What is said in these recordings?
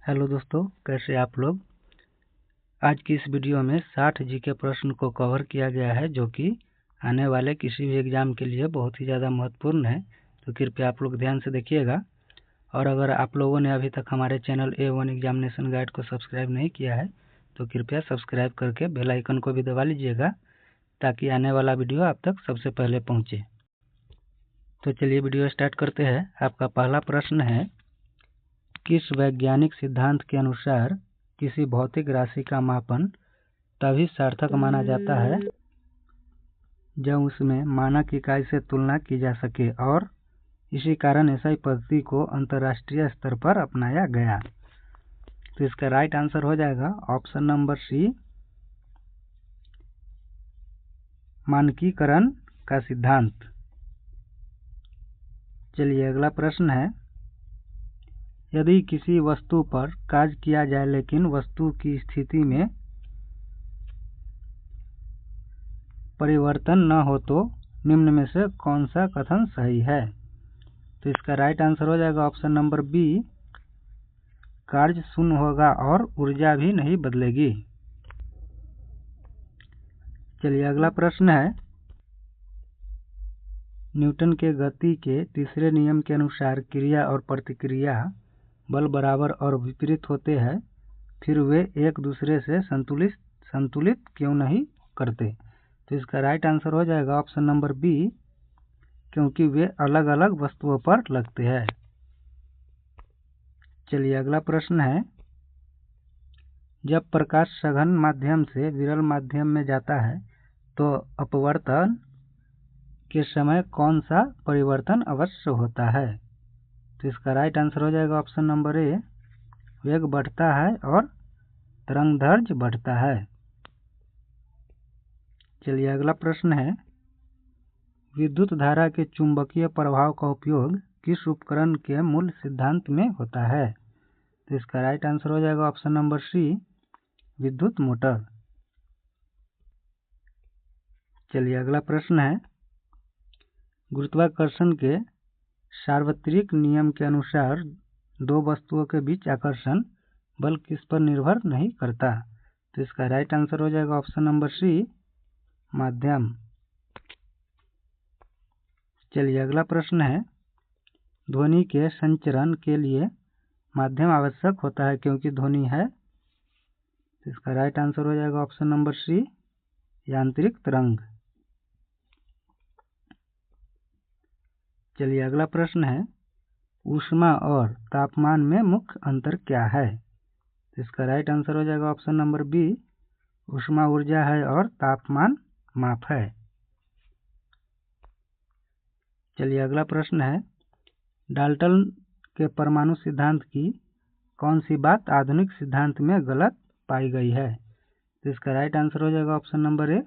Hello दोस्तों, कैसे आप लोग। आज की इस वीडियो में 60 जीके प्रश्न को कवर किया गया है, जो कि आने वाले किसी भी एग्ज़ाम के लिए बहुत ही ज़्यादा महत्वपूर्ण है। तो कृपया आप लोग ध्यान से देखिएगा। और अगर आप लोगों ने अभी तक हमारे चैनल A1 एग्जामिनेशन गाइड को सब्सक्राइब नहीं किया है तो कृपया सब्सक्राइब करके बेल आइकन को भी दबा लीजिएगा, ताकि आने वाला वीडियो आप तक सबसे पहले पहुँचे। तो चलिए वीडियो स्टार्ट करते हैं। आपका पहला प्रश्न है, किस वैज्ञानिक सिद्धांत के अनुसार किसी भौतिक राशि का मापन तभी सार्थक माना जाता है जब उसमें मानक इकाई से तुलना की जा सके, और इसी कारण ऐसा पद्धति को अंतर्राष्ट्रीय स्तर पर अपनाया गया। तो इसका राइट आंसर हो जाएगा ऑप्शन नंबर सी, मानकीकरण का सिद्धांत। चलिए अगला प्रश्न है, यदि किसी वस्तु पर कार्य किया जाए लेकिन वस्तु की स्थिति में परिवर्तन न हो तो निम्न में से कौन सा कथन सही है। तो इसका राइट आंसर हो जाएगा ऑप्शन नंबर बी, कार्य शून्य होगा और ऊर्जा भी नहीं बदलेगी। चलिए अगला प्रश्न है, न्यूटन के गति के तीसरे नियम के अनुसार क्रिया और प्रतिक्रिया बल बराबर और विपरीत होते हैं, फिर वे एक दूसरे से संतुलित क्यों नहीं करते। तो इसका राइट आंसर हो जाएगा ऑप्शन नंबर बी, क्योंकि वे अलग अलग वस्तुओं पर लगते हैं। चलिए अगला प्रश्न है, जब प्रकाश सघन माध्यम से विरल माध्यम में जाता है तो अपवर्तन के समय कौन सा परिवर्तन अवश्य होता है। तो इसका राइट आंसर हो जाएगा ऑप्शन नंबर ए, वेग बढ़ता है और तरंगदैर्घ्य बढ़ता है। चलिए अगला प्रश्न है, विद्युत धारा के चुंबकीय प्रभाव का उपयोग किस उपकरण के मूल सिद्धांत में होता है। तो इसका राइट आंसर हो जाएगा ऑप्शन नंबर सी, विद्युत मोटर। चलिए अगला प्रश्न है, गुरुत्वाकर्षण के सार्वत्रिक नियम के अनुसार दो वस्तुओं के बीच आकर्षण बल किस पर निर्भर नहीं करता। तो इसका राइट आंसर हो जाएगा ऑप्शन नंबर सी, माध्यम। चलिए अगला प्रश्न है, ध्वनि के संचरण के लिए माध्यम आवश्यक होता है क्योंकि ध्वनि है। तो इसका राइट आंसर हो जाएगा ऑप्शन नंबर सी, यांत्रिक तरंग। चलिए अगला प्रश्न है, ऊष्मा और तापमान में मुख्य अंतर क्या है। तो इसका राइट आंसर हो जाएगा ऑप्शन नंबर बी, ऊष्मा ऊर्जा है और तापमान माप है। चलिए अगला प्रश्न है, डाल्टन के परमाणु सिद्धांत की कौन सी बात आधुनिक सिद्धांत में गलत पाई गई है। तो इसका राइट आंसर हो जाएगा ऑप्शन नंबर ए,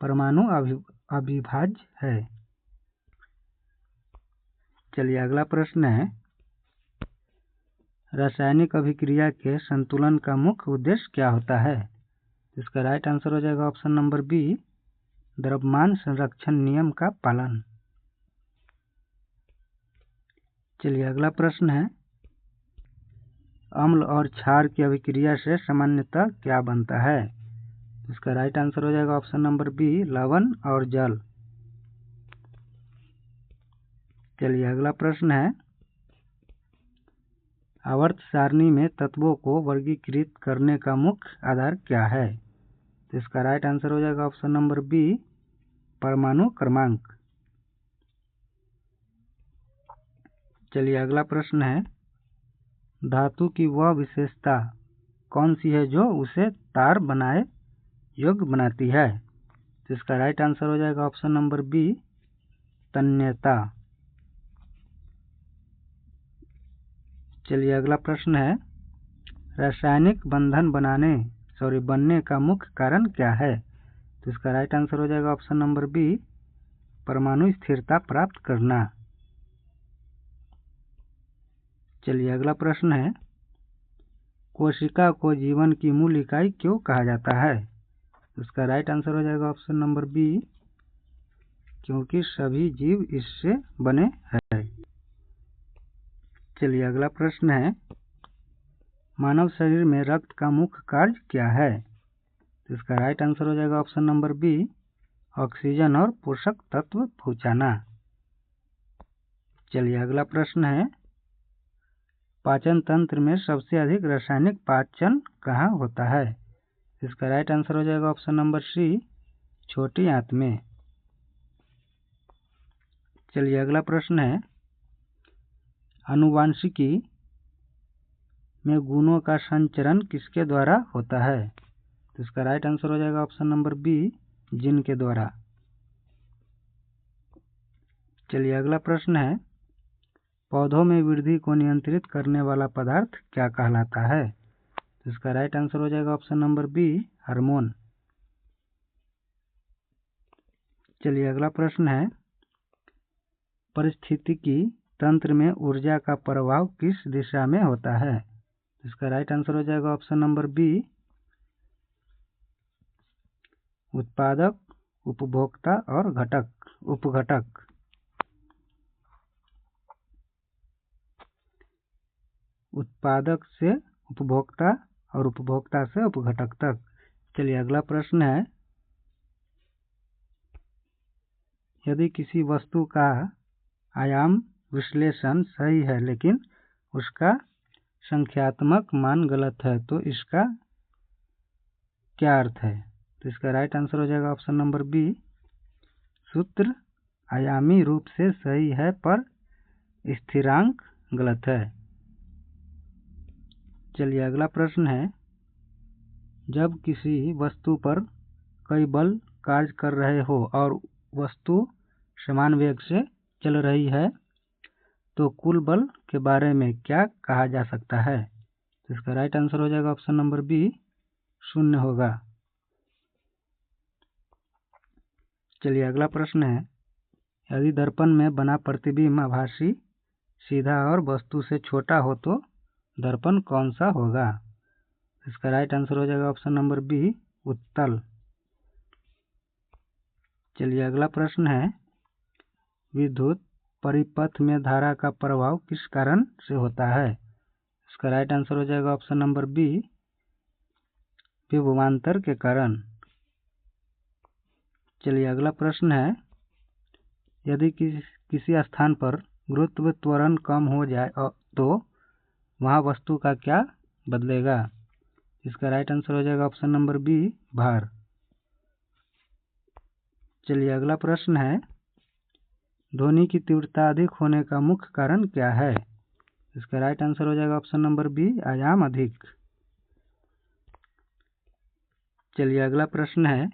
परमाणु अविभाज्य है। चलिए अगला प्रश्न है, रासायनिक अभिक्रिया के संतुलन का मुख्य उद्देश्य क्या होता है। इसका राइट आंसर हो जाएगा ऑप्शन नंबर बी, द्रव्यमान संरक्षण नियम का पालन। चलिए अगला प्रश्न है, अम्ल और क्षार की अभिक्रिया से सामान्यतः क्या बनता है। इसका राइट आंसर हो जाएगा ऑप्शन नंबर बी, लवण और जल। चलिए अगला प्रश्न है, आवर्त सारणी में तत्वों को वर्गीकृत करने का मुख्य आधार क्या है। तो इसका राइट आंसर हो जाएगा ऑप्शन नंबर बी, परमाणु क्रमांक। चलिए अगला प्रश्न है, धातु की वह विशेषता कौन सी है जो उसे तार बनाए योग्य बनाती है। तो इसका राइट आंसर हो जाएगा ऑप्शन नंबर बी, तन्यता। चलिए अगला प्रश्न है, रासायनिक बंधन बनने का मुख्य कारण क्या है। तो इसका राइट आंसर हो जाएगा ऑप्शन नंबर बी, परमाणु स्थिरता प्राप्त करना। चलिए अगला प्रश्न है, कोशिका को जीवन की मूल इकाई क्यों कहा जाता है। इसका राइट आंसर हो जाएगा ऑप्शन नंबर बी, क्योंकि सभी जीव इससे बने हैं। चलिए अगला प्रश्न है, मानव शरीर में रक्त का मुख्य कार्य क्या है? तो इसका राइट आंसर हो जाएगा ऑप्शन नंबर बी, ऑक्सीजन और पोषक तत्व पहुंचाना। चलिए अगला प्रश्न है, पाचन तंत्र में सबसे अधिक रासायनिक पाचन कहाँ होता है? इसका राइट आंसर हो जाएगा ऑप्शन नंबर सी, छोटी आंत में। चलिए अगला प्रश्न है, आनुवांशिकी में गुणों का संचरण किसके द्वारा होता है? तो इसका राइट आंसर हो जाएगा ऑप्शन नंबर बी, जीन के द्वारा। चलिए अगला प्रश्न है, पौधों में वृद्धि को नियंत्रित करने वाला पदार्थ क्या कहलाता है? तो इसका राइट आंसर हो जाएगा ऑप्शन नंबर बी, हार्मोन। चलिए अगला प्रश्न है, पारिस्थितिकी तंत्र में ऊर्जा का प्रवाह किस दिशा में होता है? इसका राइट आंसर हो जाएगा ऑप्शन नंबर बी, उत्पादक, उपभोक्ता और उपघटक। उत्पादक से उपभोक्ता और उपभोक्ता से उपघटक तक। चलिए अगला प्रश्न है, यदि किसी वस्तु का आयाम विश्लेषण सही है लेकिन उसका संख्यात्मक मान गलत है तो इसका क्या अर्थ है? तो इसका राइट आंसर हो जाएगा ऑप्शन नंबर बी, सूत्र आयामी रूप से सही है पर स्थिरांक गलत है। चलिए अगला प्रश्न है, जब किसी वस्तु पर कई बल कार्य कर रहे हो और वस्तु समान वेग से चल रही है तो कुल बल के बारे में क्या कहा जा सकता है? तो इसका राइट आंसर हो जाएगा ऑप्शन नंबर बी, 0 होगा। चलिए अगला प्रश्न है, यदि दर्पण में बना प्रतिबिंब आभासी, सीधा और वस्तु से छोटा हो तो दर्पण कौन सा होगा? इसका राइट आंसर हो जाएगा ऑप्शन नंबर बी, उत्तल। चलिए अगला प्रश्न है, विद्युत परिपथ में धारा का प्रभाव किस कारण से होता है? इसका राइट आंसर हो जाएगा ऑप्शन नंबर बी, विभवांतर के कारण। चलिए अगला प्रश्न है, यदि किसी स्थान पर गुरुत्व त्वरण कम हो जाए तो वहां वस्तु का क्या बदलेगा? इसका राइट आंसर हो जाएगा ऑप्शन नंबर बी, भार। चलिए अगला प्रश्न है, ध्वनि की तीव्रता अधिक होने का मुख्य कारण क्या है? इसका राइट आंसर हो जाएगा ऑप्शन नंबर बी, आयाम अधिक। चलिए अगला प्रश्न है,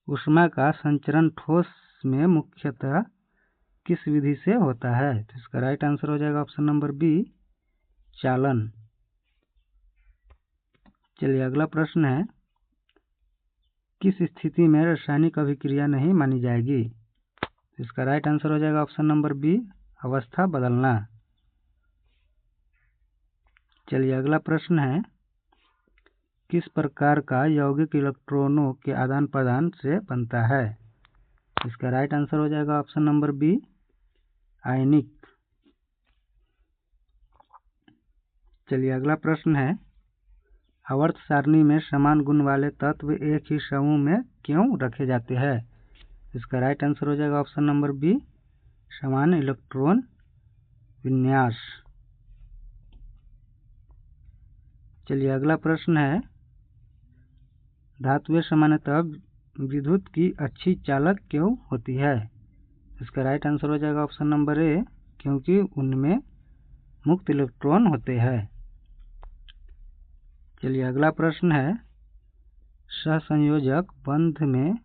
ऊष्मा का संचरण ठोस में मुख्यतः किस विधि से होता है? तो इसका राइट आंसर हो जाएगा ऑप्शन नंबर बी, चालन। चलिए अगला प्रश्न है, किस स्थिति में रासायनिक अभिक्रिया नहीं मानी जाएगी? इसका राइट आंसर हो जाएगा ऑप्शन नंबर बी, अवस्था बदलना। चलिए अगला प्रश्न है, किस प्रकार का यौगिक इलेक्ट्रॉनों के आदान प्रदान से बनता है? इसका राइट आंसर हो जाएगा ऑप्शन नंबर बी, आयनिक। चलिए अगला प्रश्न है, आवर्त सारणी में समान गुण वाले तत्व एक ही समूह में क्यों रखे जाते हैं? इसका राइट आंसर हो जाएगा ऑप्शन नंबर बी, समान इलेक्ट्रॉन विन्यास। चलिए अगला प्रश्न है, धातुएं सामान्यतः विद्युत की अच्छी चालक क्यों होती है? इसका राइट आंसर हो जाएगा ऑप्शन नंबर ए, क्योंकि उनमें मुक्त इलेक्ट्रॉन होते हैं। चलिए अगला प्रश्न है, सहसंयोजक बंध में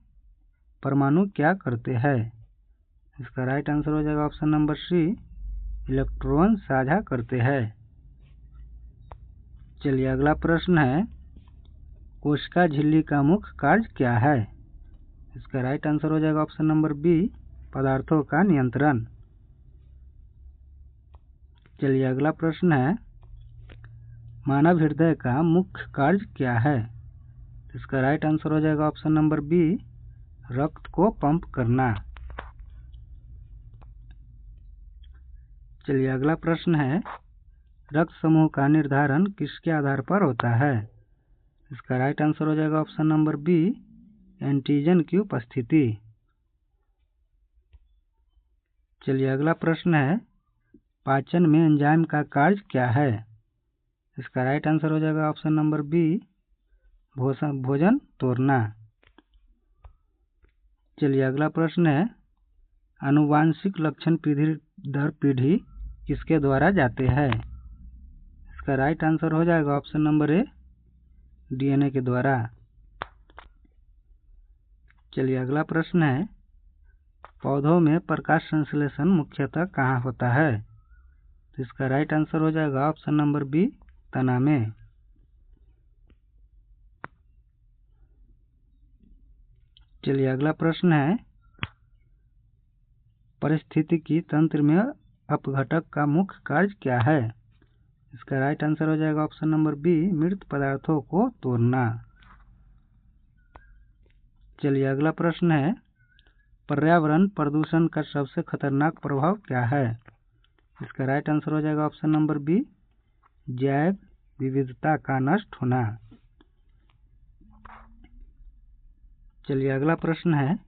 परमाणु क्या करते हैं? इसका राइट आंसर हो जाएगा ऑप्शन नंबर सी, इलेक्ट्रॉन साझा करते हैं। चलिए अगला प्रश्न है, कोशिका झिल्ली का मुख्य कार्य क्या है? इसका राइट आंसर हो जाएगा ऑप्शन नंबर बी, पदार्थों का नियंत्रण। चलिए अगला प्रश्न है, मानव हृदय का मुख्य कार्य क्या है? इसका राइट आंसर हो जाएगा ऑप्शन नंबर बी, रक्त को पंप करना। चलिए अगला प्रश्न है, रक्त समूह का निर्धारण किसके आधार पर होता है? इसका राइट आंसर हो जाएगा ऑप्शन नंबर बी, एंटीजन की उपस्थिति। चलिए अगला प्रश्न है, पाचन में एंजाइम का कार्य क्या है? इसका राइट आंसर हो जाएगा ऑप्शन नंबर बी, भोजन तोड़ना। चलिए अगला प्रश्न है, आनुवांशिक लक्षण पीढ़ी दर पीढ़ी किसके द्वारा जाते हैं? इसका राइट आंसर हो जाएगा ऑप्शन नंबर ए, डीएनए के द्वारा। चलिए अगला प्रश्न है, पौधों में प्रकाश संश्लेषण मुख्यतः कहाँ होता है? तो इसका राइट आंसर हो जाएगा ऑप्शन नंबर बी, तना में। चलिए अगला प्रश्न है, पारिस्थितिकी तंत्र में अपघटक का मुख्य कार्य क्या है? इसका राइट आंसर हो जाएगा ऑप्शन नंबर बी, मृत पदार्थों को तोड़ना। चलिए अगला प्रश्न है, पर्यावरण प्रदूषण का सबसे खतरनाक प्रभाव क्या है? इसका राइट आंसर हो जाएगा ऑप्शन नंबर बी, जैव विविधता का नष्ट होना। चलिए अगला प्रश्न है,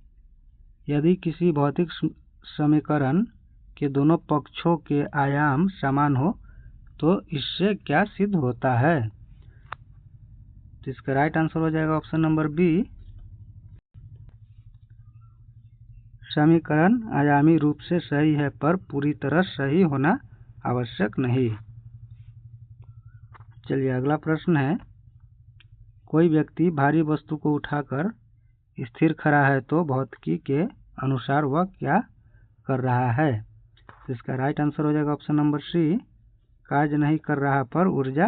यदि किसी भौतिक समीकरण के दोनों पक्षों के आयाम समान हो तो इससे क्या सिद्ध होता है? तो इसका राइट आंसर हो जाएगा ऑप्शन नंबर बी, समीकरण आयामी रूप से सही है पर पूरी तरह सही होना आवश्यक नहीं। चलिए अगला प्रश्न है, कोई व्यक्ति भारी वस्तु को उठाकर स्थिर खड़ा है तो भौतिकी के अनुसार वह क्या कर रहा है? तो इसका राइट आंसर हो जाएगा ऑप्शन नंबर सी, कार्य नहीं कर रहा पर ऊर्जा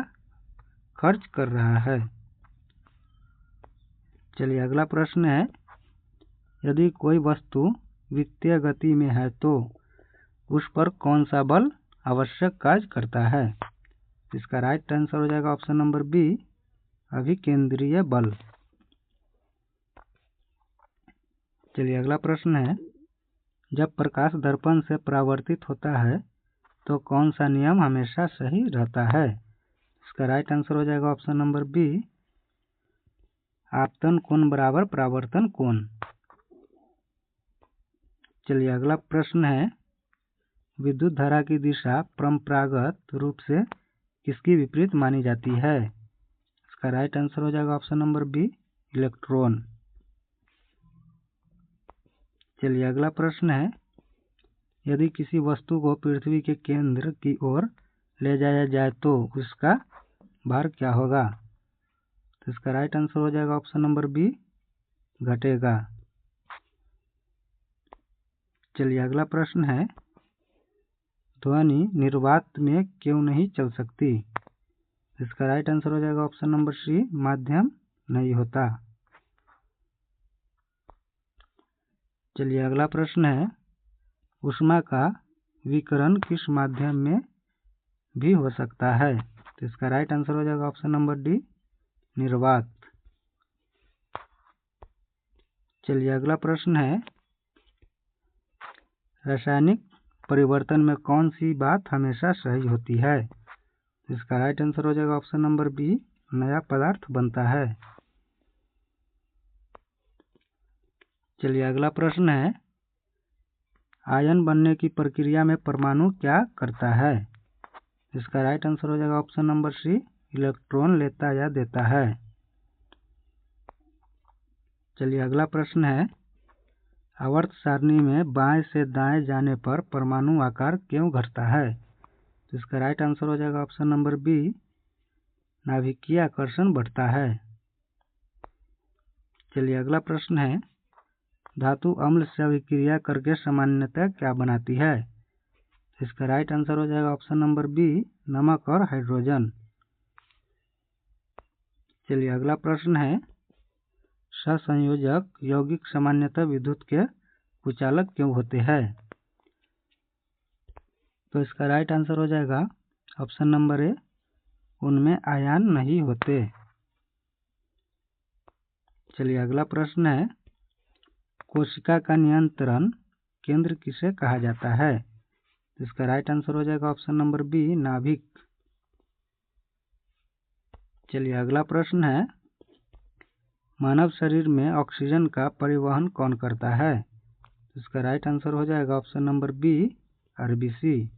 खर्च कर रहा है। चलिए अगला प्रश्न है, यदि कोई वस्तु वित्तीय गति में है तो उस पर कौन सा बल आवश्यक कार्य करता है? इसका राइट आंसर हो जाएगा ऑप्शन नंबर बी, अभिकेंद्रीय बल। चलिए अगला प्रश्न है, जब प्रकाश दर्पण से परावर्तित होता है तो कौन सा नियम हमेशा सही रहता है? इसका राइट आंसर हो जाएगा ऑप्शन नंबर बी, आपतन कोण बराबर परावर्तन कोण। चलिए अगला प्रश्न है, विद्युत धारा की दिशा परंपरागत रूप से किसकी विपरीत मानी जाती है? इसका राइट आंसर हो जाएगा ऑप्शन नंबर बी, इलेक्ट्रॉन। चलिए अगला प्रश्न है, यदि किसी वस्तु को पृथ्वी के केंद्र की ओर ले जाया जाए तो उसका भार क्या होगा? तो इसका राइट आंसर हो जाएगा ऑप्शन नंबर बी, घटेगा। चलिए अगला प्रश्न है, ध्वनि निर्वात में क्यों नहीं चल सकती? इसका राइट आंसर हो जाएगा ऑप्शन नंबर सी, माध्यम नहीं होता। चलिए अगला प्रश्न है, ऊष्मा का विकिरण किस माध्यम में भी हो सकता है? तो इसका राइट आंसर हो जाएगा ऑप्शन नंबर डी, निर्वात। चलिए अगला प्रश्न है, रासायनिक परिवर्तन में कौन सी बात हमेशा सही होती है? इसका राइट आंसर हो जाएगा ऑप्शन नंबर बी, नया पदार्थ बनता है। चलिए अगला प्रश्न है, आयन बनने की प्रक्रिया में परमाणु क्या करता है? इसका राइट आंसर हो जाएगा ऑप्शन नंबर सी, इलेक्ट्रॉन लेता या देता है। चलिए अगला प्रश्न है, आवर्त सारणी में बाएं से दाएं जाने पर परमाणु आकार क्यों घटता है? तो इसका राइट आंसर हो जाएगा ऑप्शन नंबर बी, नाभिकीय आकर्षण बढ़ता है। चलिए अगला प्रश्न है, धातु अम्ल से अभिक्रिया करके सामान्यतः क्या बनाती है? इसका राइट आंसर हो जाएगा ऑप्शन नंबर बी, नमक और हाइड्रोजन। चलिए अगला प्रश्न है, सहसंयोजक यौगिक सामान्यतः विद्युत के कुचालक क्यों होते हैं? तो इसका राइट आंसर हो जाएगा ऑप्शन नंबर ए, उनमें आयन नहीं होते। चलिए अगला प्रश्न है, कोशिका का नियंत्रण केंद्र किसे कहा जाता है? इसका राइट आंसर हो जाएगा ऑप्शन नंबर बी, नाभिक। चलिए अगला प्रश्न है, मानव शरीर में ऑक्सीजन का परिवहन कौन करता है? इसका राइट आंसर हो जाएगा ऑप्शन नंबर बी, आरबीसी।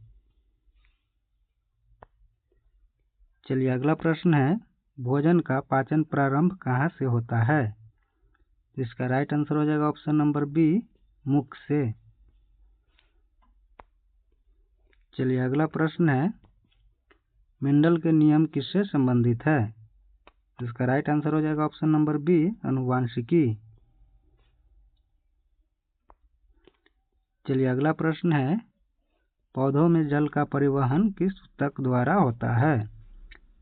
चलिए अगला प्रश्न है, भोजन का पाचन प्रारंभ कहाँ से होता है? इसका राइट आंसर हो जाएगा ऑप्शन नंबर बी, मुख से। चलिए अगला प्रश्न है, मेंडल के नियम किससे संबंधित है? इसका राइट आंसर हो जाएगा ऑप्शन नंबर बी, आनुवांशिकी। चलिए अगला प्रश्न है, पौधों में जल का परिवहन किस ऊतक द्वारा होता है?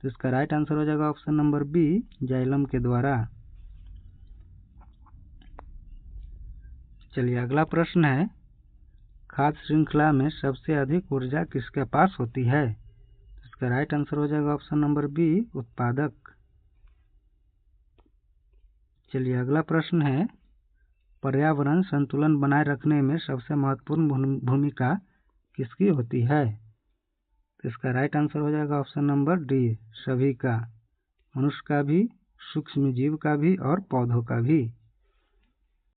तो इसका राइट आंसर हो जाएगा ऑप्शन नंबर बी, जाइलम के द्वारा। चलिए अगला प्रश्न है, खाद्य श्रृंखला में सबसे अधिक ऊर्जा किसके पास होती है? इसका राइट आंसर हो जाएगा ऑप्शन नंबर बी, उत्पादक। चलिए अगला प्रश्न है, पर्यावरण संतुलन बनाए रखने में सबसे महत्वपूर्ण भूमिका किसकी होती है? तो इसका राइट आंसर हो जाएगा ऑप्शन नंबर डी, सभी का, मनुष्य का भी, सूक्ष्म जीव का भी और पौधों का भी।